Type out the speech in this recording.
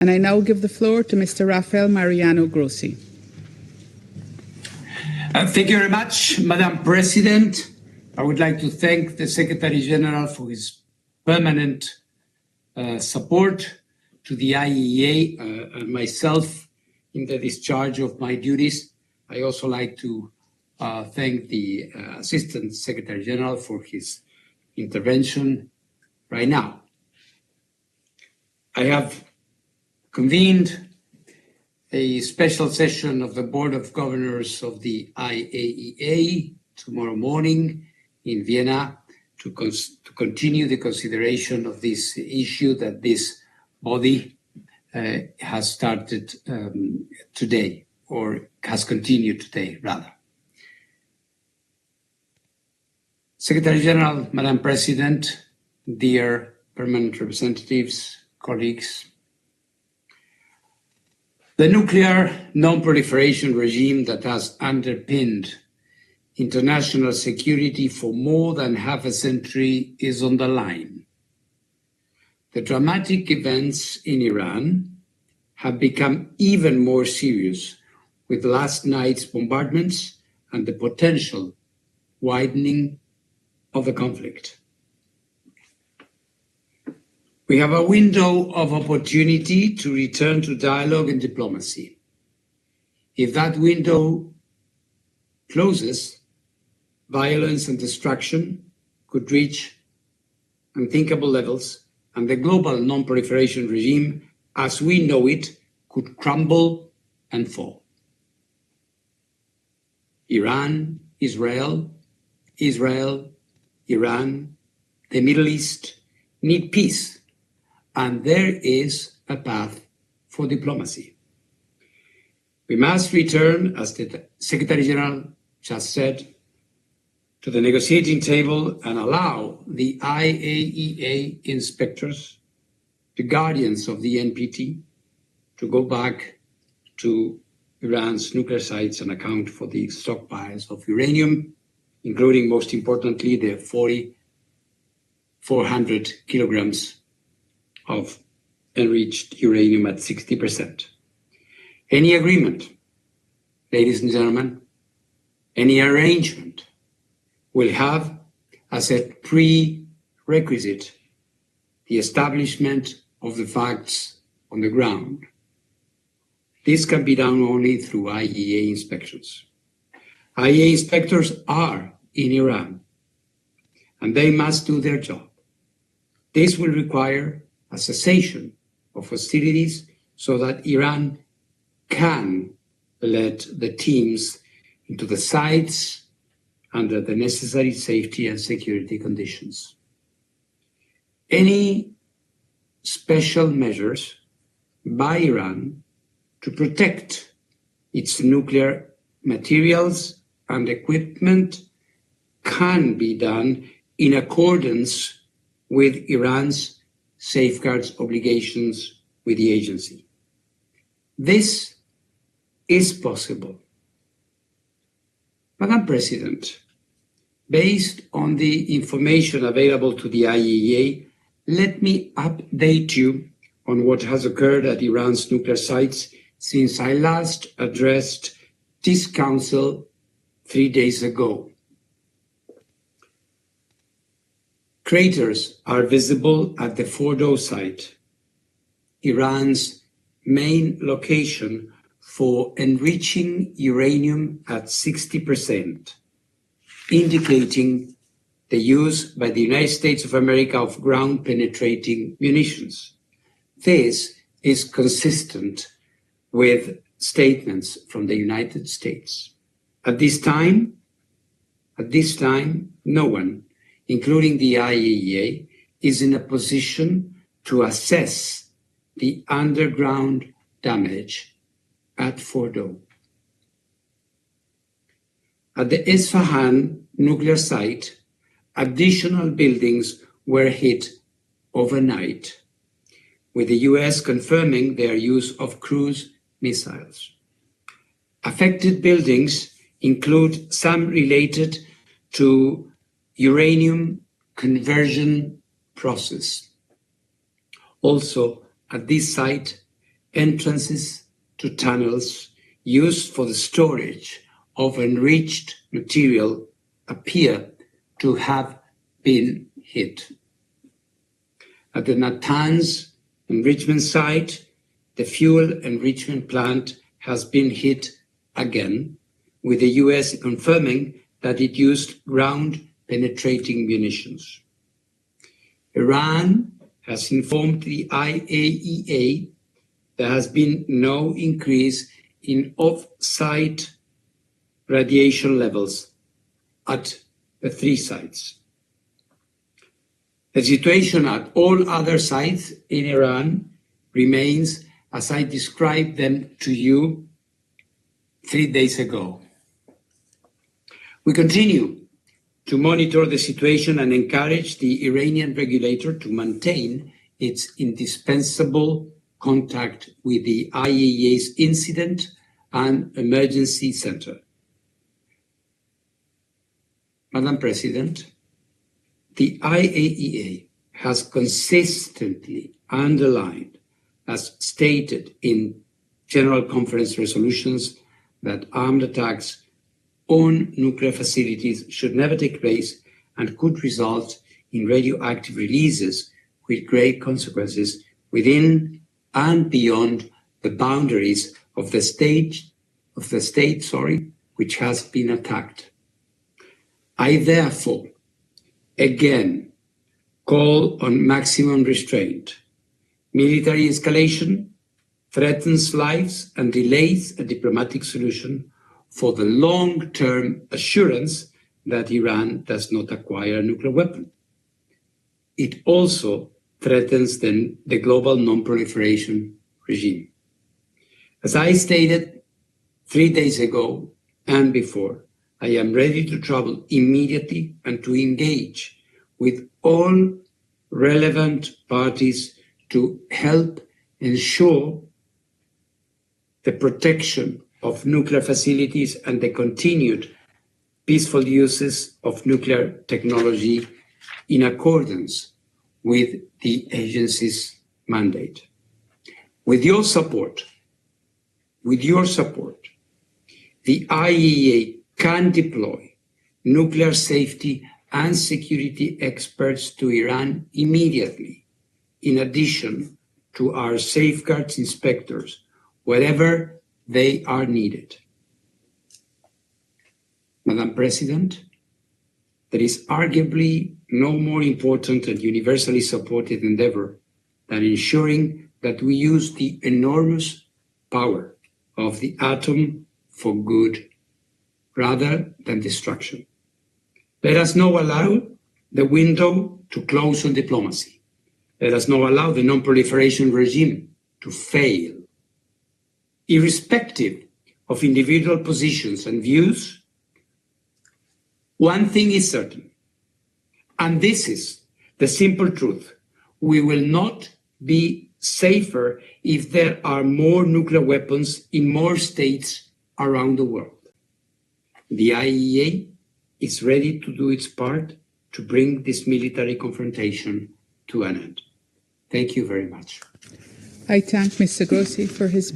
And I now give the floor to Mr. Rafael Grossi. Thank you very much, Madam President. I would like to thank the Secretary General for his permanent support to the IAEA and myself in the discharge of my duties. I also like to thank the Assistant Secretary General for his intervention right now. I have convened a special session of the Board of Governors of the IAEA tomorrow morning in Vienna to continue the consideration of this issue that this body has started today, or has continued today, rather. Secretary General, Madam President, dear permanent representatives, colleagues, the nuclear non-proliferation regime that has underpinned international security for more than half a century is on the line. The dramatic events in Iran have become even more serious with last night's bombardments and the potential widening of the conflict. We have a window of opportunity to return to dialogue and diplomacy. If that window closes, violence and destruction could reach unthinkable levels, and the global non-proliferation regime, as we know it, could crumble and fall. Iran, Israel, Iran, the Middle East need peace. And there is a path for diplomacy. We must return, as the Secretary General just said, to the negotiating table and allow the IAEA inspectors, the guardians of the NPT, to go back to Iran's nuclear sites and account for the stockpiles of uranium, including, most importantly, the 400 kilograms of enriched uranium at 60%. Any agreement, ladies and gentlemen, any arrangement will have as a prerequisite the establishment of the facts on the ground. This can be done only through IAEA inspections. IAEA inspectors are in Iran, and they must do their job. This will require a cessation of hostilities so that Iran can let the teams into the sites under the necessary safety and security conditions. Any special measures by Iran to protect its nuclear materials and equipment can be done in accordance with Iran's safeguards obligations with the agency. This is possible. Madam President, based on the information available to the IAEA, let me update you on what has occurred at Iran's nuclear sites since I last addressed this Council 3 days ago. Craters are visible at the Fordow site, Iran's main location for enriching uranium at 60%, indicating the use by the United States of America of ground-penetrating munitions. This is consistent with statements from the United States. At this time, no one, including the IAEA, is in a position to assess the underground damage at Fordow. At the Isfahan nuclear site, additional buildings were hit overnight, with the US confirming their use of cruise missiles. Affected buildings include some related to uranium conversion process. Also, at this site, entrances to tunnels used for the storage of enriched material appear to have been hit. At the Natanz enrichment site, the fuel enrichment plant has been hit again, with the US confirming that it used ground-penetrating munitions. Iran has informed the IAEA there has been no increase in off-site radiation levels at the 3 sites. The situation at all other sites in Iran remains as I described them to you 3 days ago. We continue to monitor the situation and encourage the Iranian regulator to maintain its indispensable contact with the IAEA's Incident and Emergency Center. Madam President, the IAEA has consistently underlined, as stated in General Conference resolutions, that armed attacks on nuclear facilities should never take place and could result in radioactive releases with great consequences within and beyond the boundaries of the state, which has been attacked. I therefore again call on maximum restraint. Military escalation threatens lives and delays a diplomatic solution for the long-term assurance that Iran does not acquire a nuclear weapon. It also threatens the global non-proliferation regime. As I stated 3 days ago and before, I am ready to travel immediately and to engage with all relevant parties to help ensure the protection of nuclear facilities and the continued peaceful uses of nuclear technology in accordance with the agency's mandate. With your support, the IAEA can deploy nuclear safety and security experts to Iran immediately, in addition to our safeguards inspectors, wherever they are needed. Madam President, there is arguably no more important and universally supported endeavor than ensuring that we use the enormous power of the atom for good rather than destruction. Let us not allow the window to close on diplomacy. Let us not allow the non-proliferation regime to fail. Irrespective of individual positions and views, one thing is certain, and this is the simple truth: we will not be safer if there are more nuclear weapons in more states around the world. The IAEA is ready to do its part to bring this military confrontation to an end. Thank you very much. I thank Mr. Grossi for his